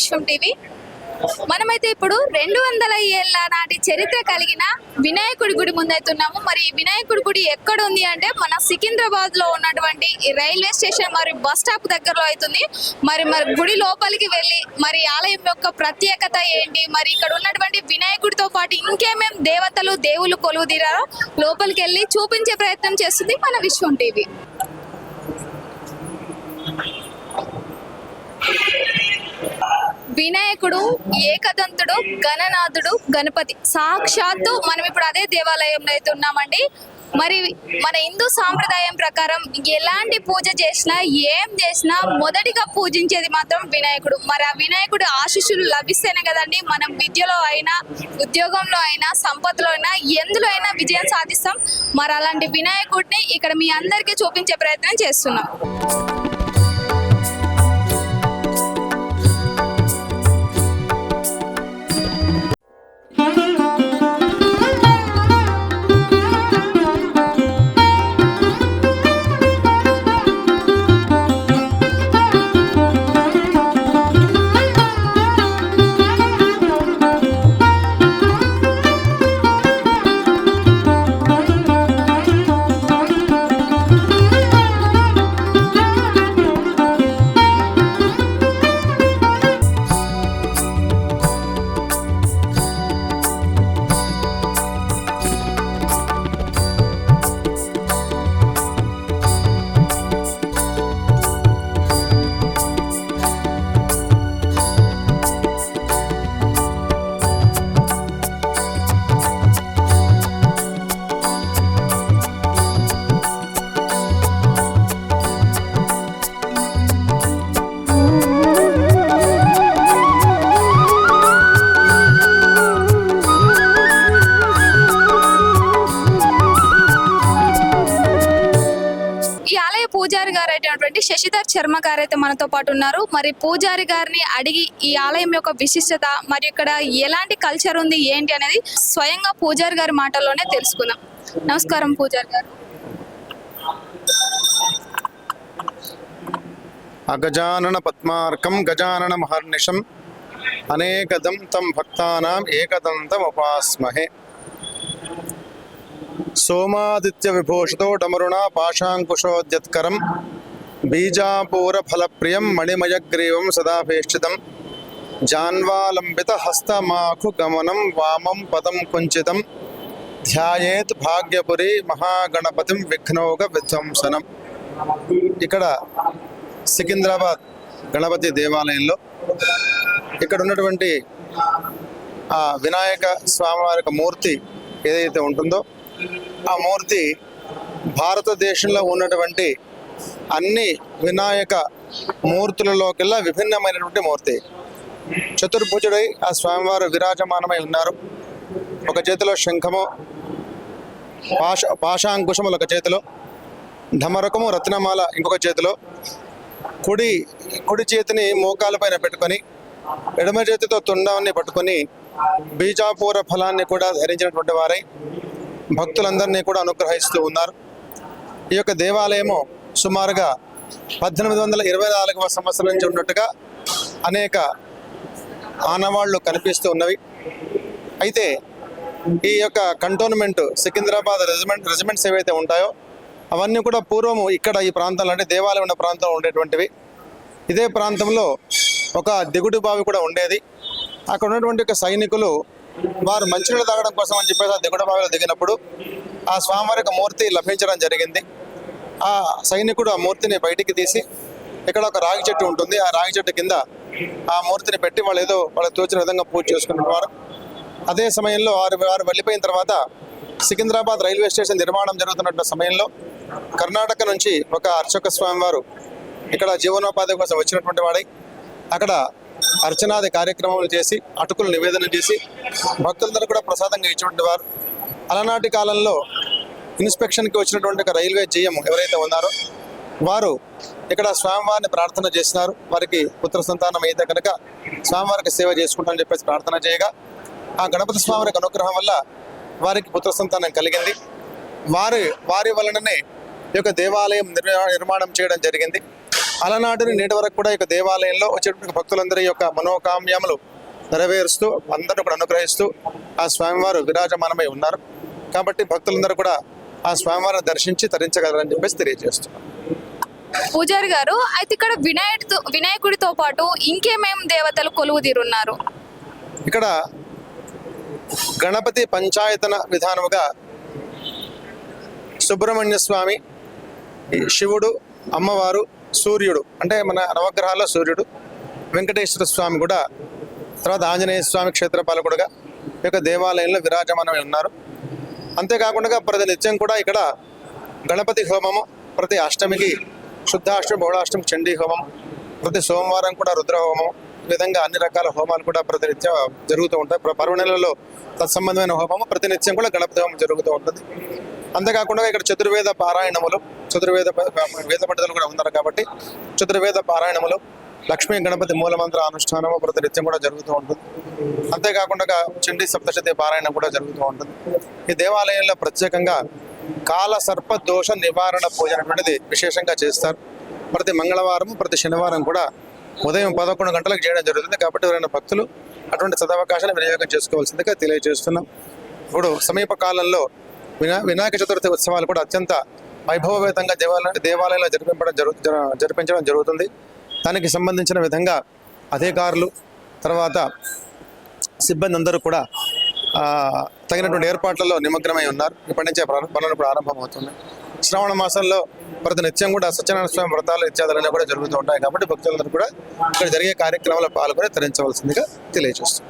విశ్వం TV. మనమైతే ఇప్పుడు 200 ఏళ్ల నాటి చరిత్ర కలిగిన వినాయకుడి గుడి ముందైతున్నాము. మరి ఈ వినాయకుడి గుడి ఎక్కడ ఉంది అంటే మన సికింద్రాబాద్ లో ఉన్నటువంటి రైల్వే స్టేషన్ మరి బస్ స్టాప్ దగ్గరలో అవుతుంది. మరి గుడి లోపలికి వెళ్ళి మరి ఆలయం యొక్క ప్రత్యేకత ఏంటి, మరి ఇక్కడ ఉన్నటువంటి వినాయకుడితో పాటు ఇంకేమేం దేవతలు దేవుళ్ళు కొలువు తీరారో లోపలికి వెళ్ళి చూపించే ప్రయత్నం చేస్తుంది మన విశ్వం టీవీ. వినాయకుడు ఏకదంతుడు, గణనాథుడు, గణపతి సాక్షాత్తు మనం ఇప్పుడు అదే దేవాలయంలో అయితే ఉన్నామండి. మరి మన హిందూ సాంప్రదాయం ప్రకారం ఎలాంటి పూజ చేసినా ఏం చేసినా మొదటిగా పూజించేది మాత్రం వినాయకుడు. మరి ఆ వినాయకుడు ఆశీస్సులు లభిస్తేనే కదండి మనం విద్యలో అయినా, ఉద్యోగంలో అయినా, సంపదలో అయినా, ఎందులో అయినా విజయం సాధిస్తాం. మరి అలాంటి వినాయకుడిని ఇక్కడ మీ అందరికీ చూపించే ప్రయత్నం చేస్తున్నాం. పూజారి గారు అయినటువంటి శశిధర్ శర్మ గారు అయితే మనతో పాటు ఉన్నారు. మరి పూజారి గారిని అడిగి ఈ ఆలయం యొక్క విశిష్టత, మరి ఇక్కడ ఎలాంటి కల్చర్ ఉంది ఏంటి అనేది స్వయంగా పూజారి గారి మాటల్లోనే తెలుసుకుందాం. నమస్కారం పూజారి గారు. అగజానన పద్మార్కం గజానన మహర్నిశం అనేకదం తం భక్తానాం ఏకదంతం ఉపాస్మహే. సోమాదిత్య విభూషితో డమరుణ పాశాంకుశోద్యత్కరం బీజాపూర ఫలప్రియం మణిమయగ్రీవం సదాభీష్టితం జాన్వాలంబిత హస్తమాఖు గమనం వామం పదం కుంచితం ధ్యాయేత్ భాగ్యపురి మహాగణపతిం విఘ్నోగ విధ్వంసనం. ఇక్కడ సికింద్రాబాద్ గణపతి దేవాలయంలో ఇక్కడ ఉన్నటువంటి ఆ వినాయక స్వామివారి మూర్తి ఏదైతే ఉంటుందో ఆ మూర్తి భారతదేశంలో ఉన్నటువంటి అన్ని వినాయక మూర్తులలోకెల్లా విభిన్నమైనటువంటి మూర్తి. చతుర్భుజుడై ఆ స్వామివారు విరాజమానమై ఉన్నారు. ఒక చేతిలో శంఖము, పాశాంకుశములు ఒక చేతిలో, ఢమరకము రత్నమాల ఇంకొక చేతిలో, కుడి చేతిని మోకాల పైన పెట్టుకొని ఎడమ చేతితో తుండాన్ని పట్టుకొని బీజాపూర ఫలాన్ని కూడా ధరించినటువంటి వారై భక్తులందరినీ కూడా అనుగ్రహిస్తూ ఉన్నారు. ఈ యొక్క దేవాలయము సుమారుగా 1824వ సంవత్సరం నుంచి ఉన్నట్టుగా అనేక ఆనవాళ్లు కనిపిస్తూ ఉన్నవి. అయితే ఈ యొక్క కంటోన్మెంట్ సికింద్రాబాద్ రెజిమెంట్స్ ఏవైతే ఉంటాయో అవన్నీ కూడా పూర్వము ఇక్కడ ఈ ప్రాంతంలో అంటే దేవాలయం ఉన్న ప్రాంతంలో ఉండేటువంటివి. ఇదే ప్రాంతంలో ఒక దిగుడు బావి కూడా ఉండేది. అక్కడ ఉన్నటువంటి సైనికులు వారు మంచినీళ్ళు తాగడం కోసం అని చెప్పేసి ఆ దిగుడు బావిలో దిగినప్పుడు ఆ స్వామివారి యొక్క మూర్తి లభించడం జరిగింది. ఆ సైనికుడు ఆ మూర్తిని బయటికి తీసి ఇక్కడ ఒక రాగి చెట్టు ఉంటుంది, ఆ రాగి చెట్టు కింద ఆ మూర్తిని పెట్టి వాళ్ళకి తోచిన విధంగా పూజ చేసుకునేవారు. అదే సమయంలో వారు వెళ్ళిపోయిన తర్వాత సికింద్రాబాద్ రైల్వే స్టేషన్ నిర్మాణం జరుగుతున్న సమయంలో కర్ణాటక నుంచి ఒక అర్చక స్వామి వారు ఇక్కడ జీవనోపాధి కోసం వచ్చినటువంటి వాడై అక్కడ అర్చనాది కార్యక్రమాలు చేసి అటుకులు నివేదన చేసి భక్తులందరూ కూడా ప్రసాదంగా ఇచ్చినటువంటి వారు. అలనాటి కాలంలో ఇన్స్పెక్షన్కి వచ్చినటువంటి రైల్వే జీఎం ఎవరైతే ఉన్నారో వారు ఇక్కడ స్వామివారిని ప్రార్థన చేసినారు. వారికి పుత్ర సంతానం అయితే కనుక స్వామివారికి సేవ చేసుకుంటామని చెప్పేసి ప్రార్థన చేయగా ఆ గణపతి స్వామి అనుగ్రహం వల్ల వారికి పుత్ర సంతానం కలిగింది. వారి వలననే ఈ యొక్క దేవాలయం నిర్మాణం చేయడం జరిగింది. అలనాటిని నేటి వరకు కూడా ఈ యొక్క దేవాలయంలో వచ్చేటువంటి భక్తులందరి యొక్క మనోకామ్యములు నెరవేరుస్తూ అందరిని కూడా అనుగ్రహిస్తూ ఆ స్వామివారు విరాజమానమై ఉన్నారు. కాబట్టి భక్తులందరూ కూడా ఆ స్వామివారిని దర్శించి తరించగలరని చెప్పేసి తెలియజేస్తున్నారు. పూజారి గారు, అయితే ఇక్కడ వినాయకుడితో పాటు ఇంకేమేం దేవతలు కొలువు తీరున్నారు? ఇక్కడ గణపతి పంచాయతన విధానముగా సుబ్రహ్మణ్య స్వామి, శివుడు, అమ్మవారు, సూర్యుడు అంటే మన నవగ్రహాల్లో సూర్యుడు, వెంకటేశ్వర స్వామి కూడా, తర్వాత ఆంజనేయ స్వామి క్షేత్రపాలకుడుగా ఈ యొక్క దేవాలయంలో విరాజమానమై ఉన్నారు. అంతేకాకుండా ప్రతి నిత్యం కూడా ఇక్కడ గణపతి హోమము, ప్రతి అష్టమికి శుద్ధాష్టమి, బహుళాష్టమి చండీ హోమం, ప్రతి సోమవారం కూడా రుద్ర హోమం, ఈ విధంగా అన్ని రకాల హోమాలు కూడా ప్రతినిత్యం జరుగుతూ ఉంటాయి. పర్వ నెలల్లో తత్సంబంధమైన హోమము, ప్రతినిత్యం కూడా గణపతి హోమం జరుగుతూ ఉంటుంది. అంతేకాకుండా ఇక్కడ చతుర్వేద పారాయణములు, వేద పండితులు కూడా ఉన్నారు కాబట్టి చతుర్వేద పారాయణములు, లక్ష్మీ గణపతి మూలమంత్ర అనుష్ఠానము ప్రతినిత్యం కూడా జరుగుతూ ఉంటుంది. అంతేకాకుండా చండీ సప్తశతి పారాయణం కూడా జరుగుతూ ఉంటుంది. ఈ దేవాలయంలో ప్రత్యేకంగా కాల సర్ప దోష నివారణ పూజ అనేటువంటిది విశేషంగా చేస్తారు. ప్రతి మంగళవారం, ప్రతి శనివారం కూడా ఉదయం 11 గంటలకు చేయడం జరుగుతుంది. కాబట్టి ఎవరైనా భక్తులు అటువంటి సదవకాశాన్ని వినియోగం చేసుకోవాల్సిందిగా తెలియజేస్తున్నాం. ఇప్పుడు సమీప కాలంలో వినాయక చతుర్థి ఉత్సవాలు కూడా అత్యంత వైభవవేతంగా దేవాలయంలో జరిపించడం జరుగుతుంది. దానికి సంబంధించిన విధంగా అధికారులు, తర్వాత సిబ్బంది అందరూ కూడా తగినటువంటి ఏర్పాట్లలో నిమగ్నమై ఉన్నారు. ఇప్పటి నుంచే పనులు కూడా ఆరంభమవుతున్నాయి. శ్రావణ మాసంలో ప్రతి నిత్యం కూడా సత్యనారాయణ స్వామి వ్రతాలు ఇత్యాదులన్నీ కూడా జరుగుతూ ఉంటాయి. కాబట్టి భక్తులందరూ కూడా ఇక్కడ జరిగే కార్యక్రమాల్లో పాల్గొని తరించవలసిందిగా తెలియజేస్తుంది.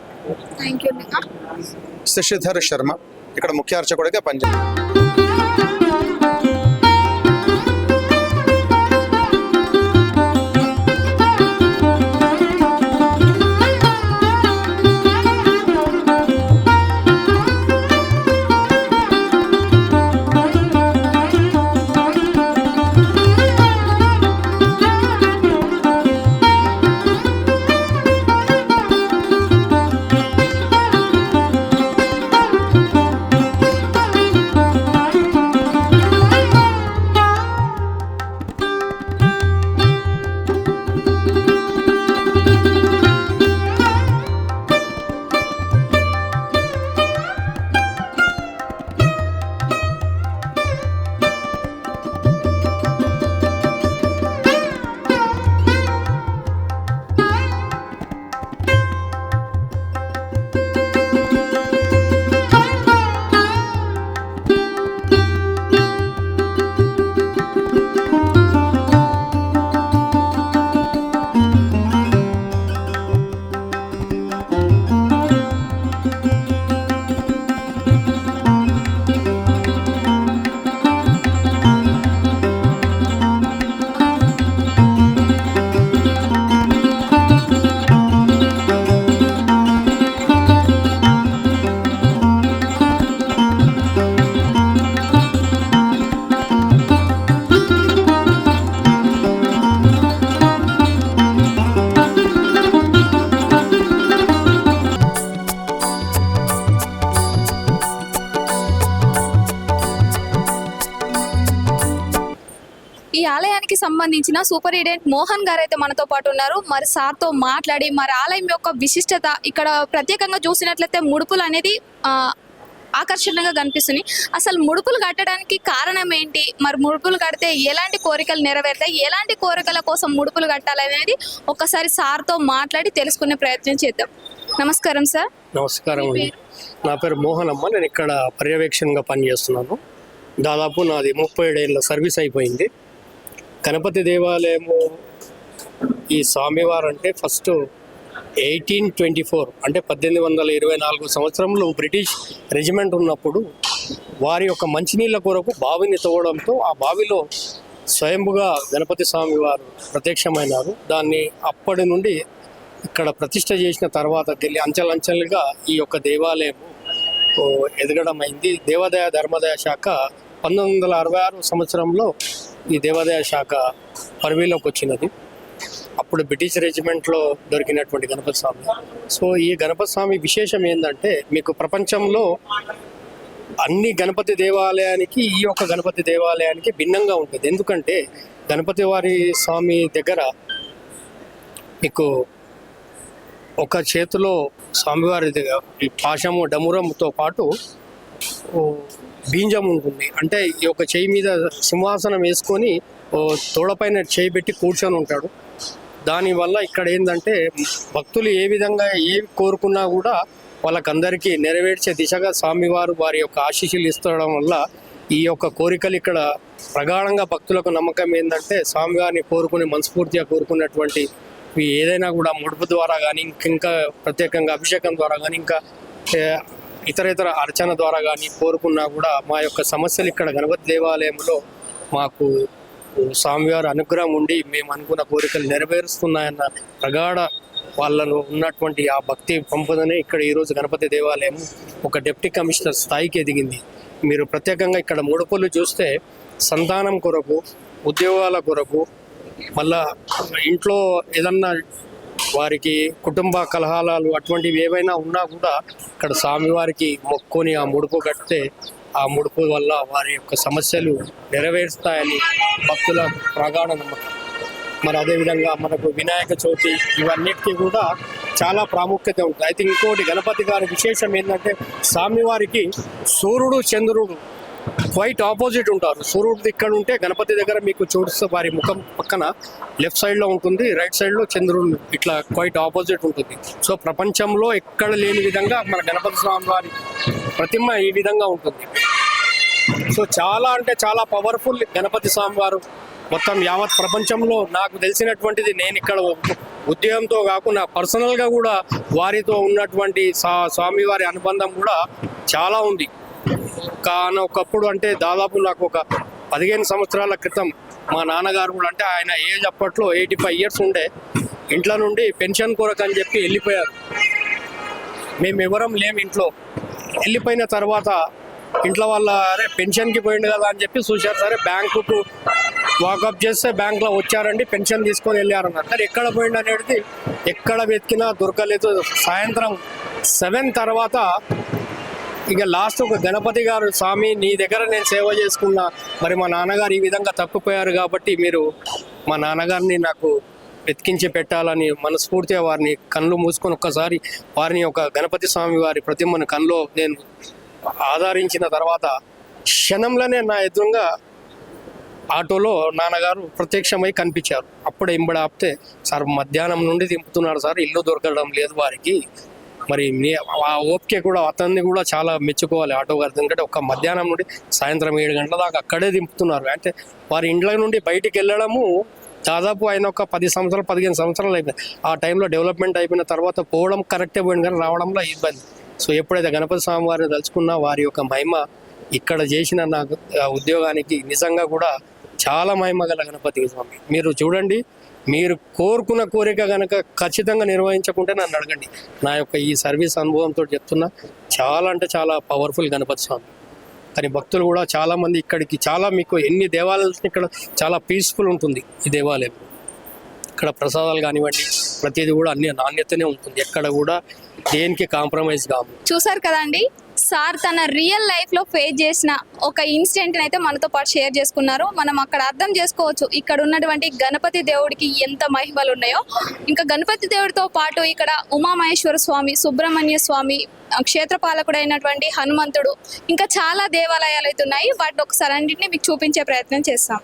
శశిధర్ శర్మ ఇక్కడ ముఖ్య అర్చకుడిగా పనిచేస్తారు. ఈ ఆలయానికి సంబంధించిన సూపరింటెండెంట్ మోహన్ గారు అయితే మనతో పాటు ఉన్నారు. మరి సార్తో మాట్లాడి మరి ఆలయం యొక్క విశిష్టత, ఇక్కడ ప్రత్యేకంగా చూసినట్లయితే ముడుపులు అనేది ఆకర్షణగా కనిపిస్తుంది. అసలు ముడుపులు కట్టడానికి కారణం ఏంటి, మరి ముడుపులు కడితే ఎలాంటి కోరికలు నెరవేరుతాయి, ఎలాంటి కోరికల కోసం ముడుపులు కట్టాలనేది ఒకసారి సార్తో మాట్లాడి తెలుసుకునే ప్రయత్నం చేద్దాం. నమస్కారం సార్. నమస్కారం అండి. నా పేరు మోహన్ అమ్మ. నేను ఇక్కడ పర్యవేక్షణగా పనిచేస్తున్నాను. దాదాపు నాది 37 ఏళ్ళ సర్వీస్ అయిపోయింది. గణపతి దేవాలయము ఈ స్వామివారు అంటే ఫస్ట్ 1824 అంటే 1824 సంవత్సరంలో బ్రిటిష్ రెజిమెంట్ ఉన్నప్పుడు వారి యొక్క మంచినీళ్ళ కొరకు బావిని తవ్వడంతో ఆ బావిలో స్వయంభుగా గణపతి స్వామి వారు ప్రత్యక్షమైనారు. దాన్ని అప్పటి నుండి ఇక్కడ ప్రతిష్ట చేసిన తర్వాత వెళ్ళి అంచెలంచెలుగా ఈ యొక్క దేవాలయం ఎదగడం అయింది. దేవాదాయ ధర్మాదాయ శాఖ 1966 సంవత్సరంలో ఈ దేవాదాయ శాఖ పరివిలోకి వచ్చినది. అప్పుడు బ్రిటిష్ రెజిమెంట్లో దొరికినటువంటి గణపతి స్వామి. సో ఈ గణపతి స్వామి విశేషం ఏంటంటే, మీకు ప్రపంచంలో అన్ని గణపతి దేవాలయానికి ఈ యొక్క గణపతి దేవాలయానికి భిన్నంగా ఉంటుంది. ఎందుకంటే గణపతి వారి స్వామి దగ్గర మీకు ఒక చేతిలో స్వామివారి దగ్గర ఈ పాశము డమురంతో పాటు బీంజం ఉంటుంది. అంటే ఈ యొక్క చేయి మీద సింహాసనం వేసుకొని తోడపైన చేయి పెట్టి కూర్చొని ఉంటాడు. దానివల్ల ఇక్కడ ఏంటంటే భక్తులు ఏ విధంగా ఏవి కోరుకున్నా కూడా వాళ్ళకందరికీ నెరవేర్చే దిశగా స్వామివారు వారి యొక్క ఆశీస్సులు ఇస్తడం వల్ల ఈ యొక్క కోరికలు ఇక్కడ ప్రగాఢంగా భక్తులకు నమ్మకం ఏంటంటే స్వామివారిని కోరుకుని మనస్ఫూర్తిగా కోరుకున్నటువంటి ఏదైనా కూడా ముడుపు ద్వారా కానీ ఇంకా ప్రత్యేకంగా అభిషేకం ద్వారా కానీ ఇంకా ఇతర అర్చన ద్వారా కానీ కోరుకున్నా కూడా మా యొక్క సమస్యలు ఇక్కడ గణపతి దేవాలయంలో మాకు స్వామివారి అనుగ్రహం ఉండి మేము అనుకున్న కోరికలు నెరవేరుస్తున్నాయన్న ప్రగాఢ వాళ్ళలో ఉన్నటువంటి ఆ భక్తి పంపుదనే ఇక్కడ ఈరోజు గణపతి దేవాలయం ఒక డిప్యూటీ కమిషనర్ స్థాయికి ఎదిగింది. మీరు ప్రత్యేకంగా ఇక్కడ ముడుపులు చూస్తే సంతానం కొరకు, ఉద్యోగాల కొరకు, మళ్ళా ఇంట్లో ఏదన్నా వారికి కుటుంబ కలహాలు అటువంటివి ఏవైనా ఉన్నా కూడా ఇక్కడ స్వామివారికి మొక్కుని ఆ ముడుపు కడితే ఆ ముడుపు వల్ల వారి యొక్క సమస్యలు నెరవేరుస్తాయని భక్తుల ప్రగాఢ నమ్మకం. మరి అదేవిధంగా మనకు వినాయక చవితి ఇవన్నిటికీ కూడా చాలా ప్రాముఖ్యత ఉంటుంది. అయితే ఇంకోటి గణపతి గారి విశేషం ఏంటంటే స్వామివారికి సూర్యుడు చంద్రుడు క్వైట్ ఆపోజిట్ ఉంటారు. సూర్యుడు ఇక్కడ ఉంటే గణపతి దగ్గర మీకు చూస్తే వారి ముఖం పక్కన లెఫ్ట్ సైడ్లో ఉంటుంది, రైట్ సైడ్లో చంద్రుడు ఇట్లా క్వైట్ ఆపోజిట్ ఉంటుంది. సో ప్రపంచంలో ఎక్కడ లేని విధంగా మన గణపతి స్వామి వారి ప్రతిమ ఈ విధంగా ఉంటుంది. సో చాలా అంటే చాలా పవర్ఫుల్ గణపతి స్వామి వారు. మొత్తం యావత్ ప్రపంచంలో నాకు తెలిసినటువంటిది నేను ఇక్కడ ఉద్యోగంతో కాకుండా పర్సనల్గా కూడా వారితో ఉన్నటువంటి స్వామివారి అనుబంధం కూడా చాలా ఉంది. ఒకప్పుడు అంటే దాదాపు నాకు ఒక 15 సంవత్సరాల క్రితం మా నాన్నగారు కూడా అంటే ఆయన ఏజ్ అప్పట్లో 85 ఇయర్స్ ఉండే ఇంట్లో నుండి పెన్షన్ కొరకు అని చెప్పి వెళ్ళిపోయారు. మేము ఎవరం లేము ఇంట్లో. వెళ్ళిపోయిన తర్వాత ఇంట్లో వాళ్ళ అరే పెన్షన్కి పోయిండు కదా అని చెప్పి చూశారు. సరే బ్యాంకుకు వాకప్ చేస్తే బ్యాంక్లో వచ్చారండి, పెన్షన్ తీసుకొని వెళ్ళారన్నారు. కానీ ఎక్కడ పోయిండు అనేది ఎక్కడ వెతికినా దొరకలేదు. సాయంత్రం 7 తర్వాత ఇక లాస్ట్ ఒక గణపతి గారు స్వామి నీ దగ్గర నేను సేవ చేసుకున్నా, మరి మా నాన్నగారు ఈ విధంగా తప్పిపోయారు కాబట్టి మీరు మా నాన్నగారిని నాకు వెతికించి పెట్టాలని మనస్ఫూర్తిగా వారిని కళ్ళు మూసుకొని ఒక్కసారి వారిని ఒక గణపతి స్వామి వారి ప్రతిమను కళ్ళు నేను ఆధారించిన తర్వాత క్షణంలోనే నా ఎదురుగా ఆటోలో నాన్నగారు ప్రత్యక్షమై కనిపించారు. అప్పుడే ఇంబడి ఆపితే సార్ మధ్యాహ్నం నుండి దింపుతున్నారు సార్, ఇల్లు దొరకడం లేదు వారికి. మరి ఆ ఓపిక కూడా అతన్ని కూడా చాలా మెచ్చుకోవాలి ఆటో గారి. ఎందుకంటే ఒక మధ్యాహ్నం నుండి సాయంత్రం 7 గంటల దాకా అక్కడే దింపుతున్నారు. అంటే వారి ఇండ్ల నుండి బయటికి వెళ్ళడము దాదాపు ఆయన ఒక 10 సంవత్సరాలు 15 సంవత్సరాలు అయిపోయింది. ఆ టైంలో డెవలప్మెంట్ అయిపోయిన తర్వాత పోవడం కరెక్టే పోయింది, కానీ రావడంలో ఇబ్బంది. సో ఎప్పుడైతే గణపతి స్వామి వారిని తలుచుకున్నా వారి యొక్క మహిమ ఇక్కడ చేసిన నాకు ఉద్యోగానికి నిజంగా కూడా చాలా మహిమ గల గణపతి స్వామి. మీరు చూడండి, మీరు కోరుకున్న కోరిక కనుక ఖచ్చితంగా నిర్వహించకుంటే నన్ను అడగండి. నా యొక్క ఈ సర్వీస్ అనుభవంతో చెప్తున్నా, చాలా అంటే చాలా పవర్ఫుల్ గణపతి స్వామి. కానీ భక్తులు కూడా చాలామంది ఇక్కడికి చాలా మీకు ఎన్ని దేవాలయాలు ఇక్కడ చాలా పీస్ఫుల్ ఉంటుంది ఈ దేవాలయం. ఇక్కడ ప్రసాదాలు కానివ్వండి ప్రతిదీ కూడా అన్ని నాణ్యతనే ఉంటుంది, ఎక్కడ కూడా దేనికి కాంప్రమైజ్ కాము. చూసారు కదండి, సార్ తన రియల్ లైఫ్లో ఫేస్ చేసిన ఒక ఇన్సిడెంట్ని అయితే మనతో పాటు షేర్ చేసుకున్నారు. మనం అక్కడ అర్థం చేసుకోవచ్చు ఇక్కడ ఉన్నటువంటి గణపతి దేవుడికి ఎంత మహిమలు ఉన్నాయో. ఇంకా గణపతి దేవుడితో పాటు ఇక్కడ ఉమామహేశ్వర స్వామి, సుబ్రహ్మణ్య స్వామి, క్షేత్రపాలకుడైనటువంటి హనుమంతుడు, ఇంకా చాలా దేవాలయాలు అయితే ఉన్నాయి. వాటిని ఒకసారి అన్నింటినీ మీకు చూపించే ప్రయత్నం చేస్తాం.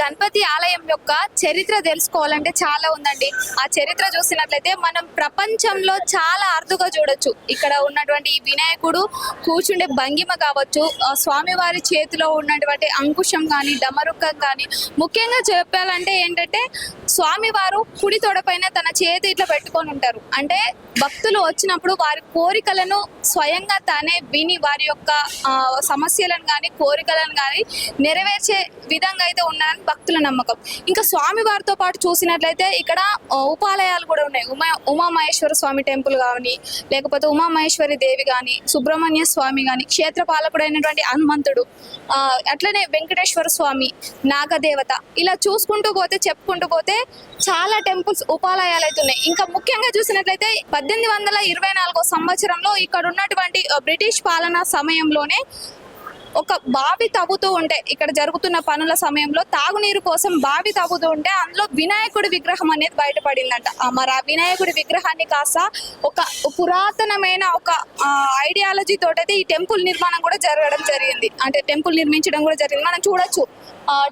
గణపతి ఆలయం యొక్క చరిత్ర తెలుసుకోవాలంటే చాలా ఉందండి. ఆ చరిత్ర చూసినట్లయితే మనం ప్రపంచంలో చాలా అరుదుగా చూడొచ్చు. ఇక్కడ ఉన్నటువంటి ఈ వినాయకుడు కూర్చుండే భంగిమ కావచ్చు, ఆ స్వామివారి చేతిలో ఉన్నటువంటి అంకుశం కానీ డమరుకం కానీ, ముఖ్యంగా చెప్పాలంటే ఏంటంటే స్వామివారు కుడి తొడపైన తన చేతి ఇట్లా పెట్టుకొని ఉంటారు. అంటే భక్తులు వచ్చినప్పుడు వారి కోరికలను స్వయంగా తానే విని వారి యొక్క సమస్యలను కానీ కోరికలను కానీ నెరవేర్చే విధంగా అయితే ఉన్నారని భక్తుల నమ్మకం. ఇంకా స్వామి వారితో పాటు చూసినట్లయితే ఇక్కడ ఉపాలయాలు కూడా ఉన్నాయి. ఉమామహేశ్వర స్వామి టెంపుల్ కానీ, లేకపోతే ఉమామహేశ్వరి దేవి కానీ, సుబ్రహ్మణ్య స్వామి కానీ, క్షేత్ర పాలకుడైనటువంటి హనుమంతుడు, అట్లనే వెంకటేశ్వర స్వామి, నాగదేవత, ఇలా చూసుకుంటూ పోతే చెప్పుకుంటూ పోతే చాలా టెంపుల్స్ ఉపాలయాలు అయితే ఉన్నాయి. ఇంకా ముఖ్యంగా చూసినట్లయితే 1824 సంవత్సరంలో ఇక్కడ ఉన్నటువంటి బ్రిటిష్ పాలనా సమయంలోనే ఒక బావి తవ్వుతూ ఉంటే, ఇక్కడ జరుగుతున్న పనుల సమయంలో తాగునీరు కోసం బావి తవ్వుతూ ఉంటే అందులో వినాయకుడి విగ్రహం అనేది బయటపడిందంట. మరి ఆ వినాయకుడి విగ్రహాన్ని కాస్త ఒక పురాతనమైన ఒక ఐడియాలజీ తోటైతే ఈ టెంపుల్ నిర్మాణం కూడా జరగడం జరిగింది. అంటే టెంపుల్ నిర్మించడం కూడా జరిగింది. మనం చూడొచ్చు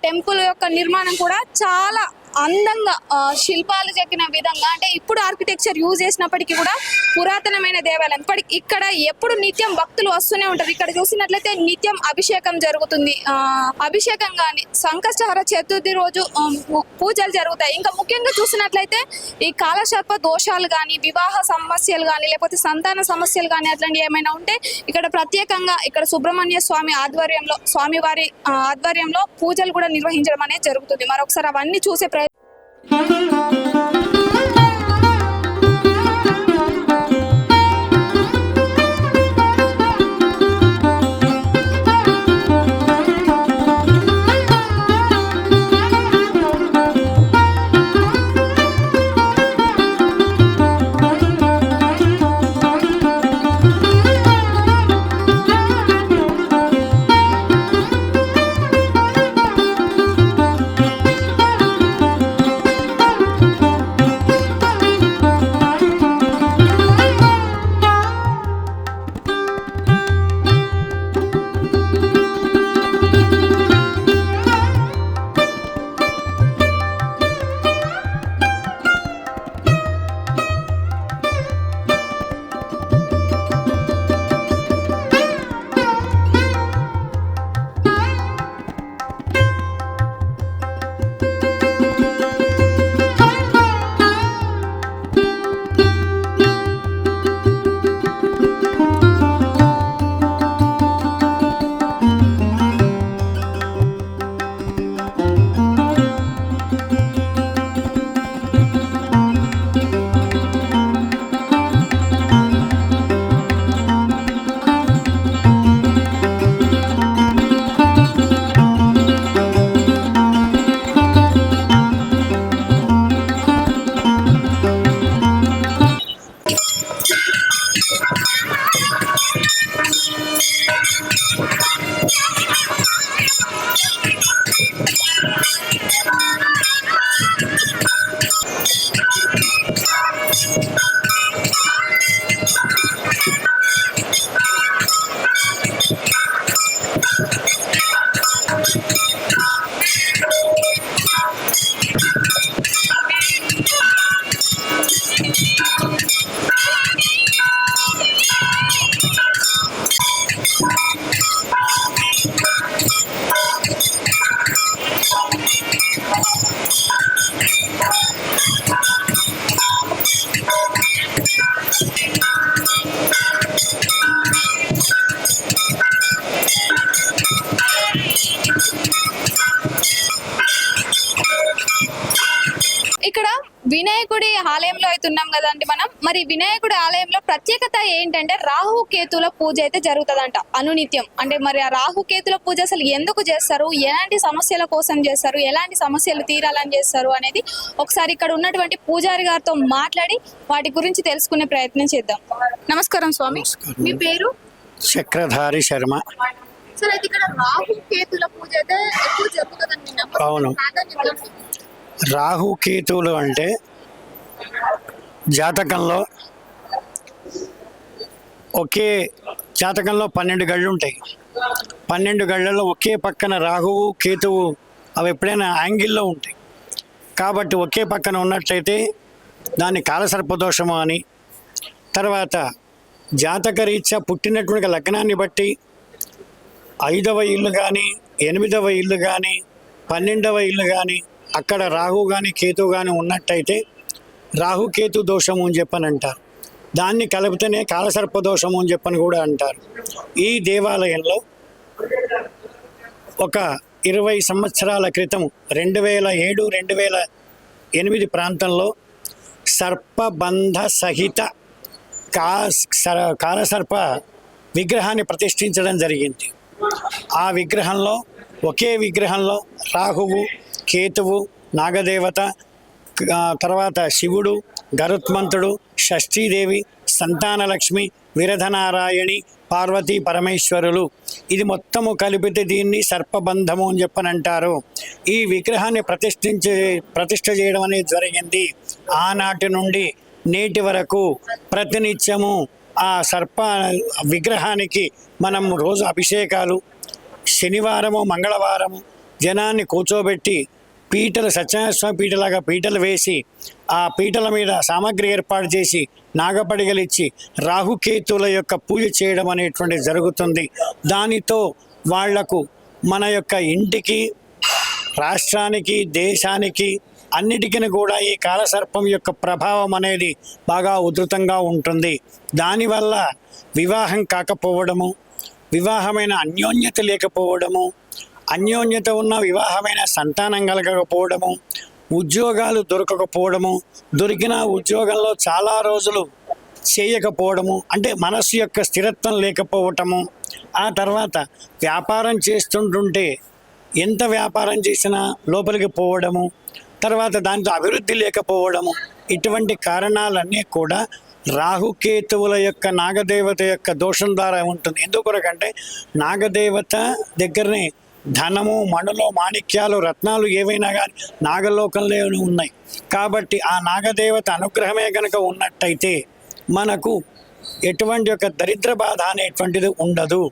టెంపుల్ యొక్క నిర్మాణం కూడా చాలా అందంగా శిల్పాలు చెక్కిన విధంగా, అంటే ఇప్పుడు ఆర్కిటెక్చర్ యూజ్ చేసినప్పటికీ కూడా పురాతనమైన దేవాలయం. ఇక్కడ ఎప్పుడు నిత్యం భక్తులు వస్తూనే ఉంటారు. ఇక్కడ చూసినట్లయితే నిత్యం అభిషేకం జరుగుతుంది. అభిషేకం కానీ సంకష్టహర చతుర్థి రోజు పూజలు జరుగుతాయి. ఇంకా ముఖ్యంగా చూసినట్లయితే ఈ కాలసర్ప దోషాలు కానీ, వివాహ సమస్యలు కానీ, లేకపోతే సంతాన సమస్యలు కానీ అట్లాంటివి ఏమైనా ఉంటే ఇక్కడ ప్రత్యేకంగా ఇక్కడ సుబ్రహ్మణ్య స్వామి ఆధ్వర్యంలో, స్వామివారి ఆధ్వర్యంలో పూజలు కూడా నిర్వహించడం అనేది జరుగుతుంది. మరొకసారి అవన్నీ చూసే ఇక్కడ వినాయకుడి ఆలయంలో అయితే ఉన్నాం కదండి మనం. మరి వినాయకుడి ఆలయంలో ప్రత్యేకత ఏంటంటే రాహుకేతుల పూజ అయితే జరుగుతుందంట అనునిత్యం. అంటే మరి ఆ రాహుకేతుల పూజ అసలు ఎందుకు చేస్తారు, ఎలాంటి సమస్యల కోసం చేస్తారు, ఎలాంటి సమస్యలు తీరాలని చేస్తారు అనేది ఒకసారి ఇక్కడ ఉన్నటువంటి పూజారి గారితో మాట్లాడి వాటి గురించి తెలుసుకునే ప్రయత్నం చేద్దాం. నమస్కారం స్వామి, మీ పేరు? చక్రధారి శర్మ. సరే, అయితే ఇక్కడ రాహుకేతుల పూజ అయితే ఎప్పుడు జరుగుతుందండి? అవును. రాహుకేతువులు అంటే జాతకంలో 12 గళ్ళు ఉంటాయి. 12 గళ్ళలో ఒకే పక్కన రాహువు కేతువు అవి ఎప్పుడైనా యాంగిల్లో ఉంటాయి. కాబట్టి ఒకే పక్కన ఉన్నట్లయితే దాన్ని కాలసర్పదోషము అని, తర్వాత జాతకరీత్యా పుట్టినటువంటి లగ్నాన్ని బట్టి 5వ ఇల్లు కానీ 8వ ఇల్లు కానీ 12వ ఇల్లు కానీ అక్కడ రాహు కానీ కేతు కానీ ఉన్నట్టయితే రాహుకేతు దోషము అని చెప్పని అంటారు. దాన్ని కలిపితేనే కాలసర్పదోషము అని చెప్పని కూడా అంటారు. ఈ దేవాలయంలో ఒక 20 సంవత్సరాల క్రితం 2007, 2008 ప్రాంతంలో సర్పబంధ సహిత కాలసర్ప విగ్రహాన్ని ప్రతిష్ఠించడం జరిగింది. ఆ విగ్రహంలో ఒకే విగ్రహంలో రాహువు, కేతువు, నాగదేవత, తర్వాత శివుడు, గరుత్మంతుడు, షష్ఠీదేవి, సంతానలక్ష్మి, విరధనారాయణి, పార్వతీ పరమేశ్వరులు, ఇది మొత్తము కలిపితే దీన్ని సర్పబంధము అని చెప్పని అంటారు. ఈ విగ్రహాన్ని ప్రతిష్ఠ చేయడం అనేది జరిగింది. ఆనాటి నుండి నేటి వరకు ప్రతినిత్యము ఆ సర్ప విగ్రహానికి మనం రోజు అభిషేకాలు, శనివారము మంగళవారము జనాన్ని కూర్చోబెట్టి పీటలు, సత్యనారాయణ పీటలాగా పీటలు వేసి ఆ పీటల మీద సామాగ్రి ఏర్పాటు చేసి నాగపడిగలిచ్చి రాహుకేతుల యొక్క పూజ చేయడం అనేటువంటిది జరుగుతుంది. దానితో వాళ్లకు మన యొక్క ఇంటికి, రాష్ట్రానికి, దేశానికి అన్నిటికీ కూడా ఈ కాలసర్పం యొక్క ప్రభావం అనేది బాగా ఉధృతంగా ఉంటుంది. దానివల్ల వివాహం కాకపోవడము, వివాహమైన అన్యోన్యత లేకపోవడము, అన్యోన్యత ఉన్న వివాహమైన సంతానం కలగకపోవడము, ఉద్యోగాలు దొరకకపోవడము, దొరికిన ఉద్యోగంలో చాలా రోజులు చేయకపోవడము, అంటే మనస్సు యొక్క స్థిరత్వం లేకపోవటము, ఆ తర్వాత వ్యాపారం చేస్తుంటుంటే ఎంత వ్యాపారం చేసినా లోపలికి పోవడము, తర్వాత దాంతో అభివృద్ధి లేకపోవడము, ఇటువంటి కారణాలన్నీ కూడా రాహుకేతువుల యొక్క నాగదేవత యొక్క దోషం ద్వారా ఉంటుంది. ఎందుకొరకంటే నాగదేవత దగ్గరనే ధనము, మణులు, మాణిక్యాలు, రత్నాలు ఏవైనా కానీ నాగలోకంలో ఉన్నాయి. కాబట్టి ఆ నాగదేవత అనుగ్రహమే కనుక ఉన్నట్టయితే మనకు ఎటువంటి యొక్క దరిద్ర బాధ అనేటువంటిది ఉండదు.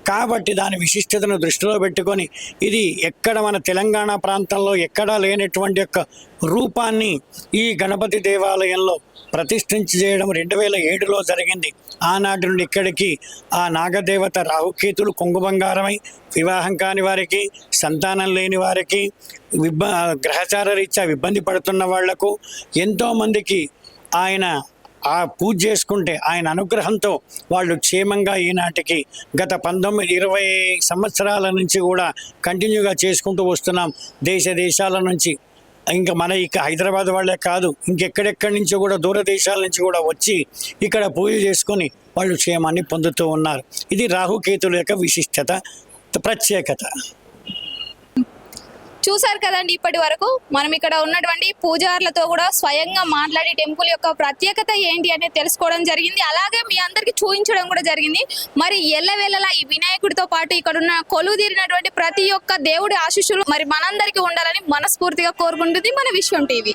కాబట్టి దాని విశిష్టతను దృష్టిలో పెట్టుకొని ఇది ఎక్కడ మన తెలంగాణ ప్రాంతంలో ఎక్కడా లేనటువంటి యొక్క రూపాన్ని ఈ గణపతి దేవాలయంలో ప్రతిష్ఠించి చేయడం 2007లో జరిగింది. ఆనాటి నుండి ఇక్కడికి ఆ నాగదేవత రాహుకేతులు కొంగు బంగారమై వివాహం కాని వారికి, సంతానం లేని వారికి, గ్రహచార రీత్యా ఇబ్బంది పడుతున్న వాళ్లకు ఎంతోమందికి ఆయన ఆ పూజ చేసుకుంటే ఆయన అనుగ్రహంతో వాళ్ళు క్షేమంగా ఈనాటికి గత 19-20 సంవత్సరాల నుంచి కూడా కంటిన్యూగా చేసుకుంటూ వస్తున్నాం. దేశాల నుంచి, ఇంకా మన ఇక హైదరాబాద్ వాళ్ళే కాదు, ఇంకెక్కడెక్కడి నుంచో కూడా దూర దేశాల నుంచి కూడా వచ్చి ఇక్కడ పూజ చేసుకొని వాళ్ళు క్షేమాన్ని పొందుతూ ఉన్నారు. ఇది రాహుకేతుల యొక్క విశిష్టత, ప్రత్యేకత. చూసారు కదండి, ఇప్పటి వరకు మనం ఇక్కడ ఉన్నటువంటి పూజారులతో కూడా స్వయంగా మాట్లాడి టెంపుల్ యొక్క ప్రత్యేకత ఏంటి అనేది తెలుసుకోవడం జరిగింది. అలాగే మీ అందరికి చూపించడం కూడా జరిగింది. మరి ఎల్లవేళలా ఈ వినాయకుడితో పాటు ఇక్కడ ఉన్న కొలువు తీరినటువంటి ప్రతి ఒక్క దేవుడి ఆశీస్సులు మరి మనందరికీ ఉండాలని మనస్ఫూర్తిగా కోరుకుంటుంది మన విశ్వం టీవీ.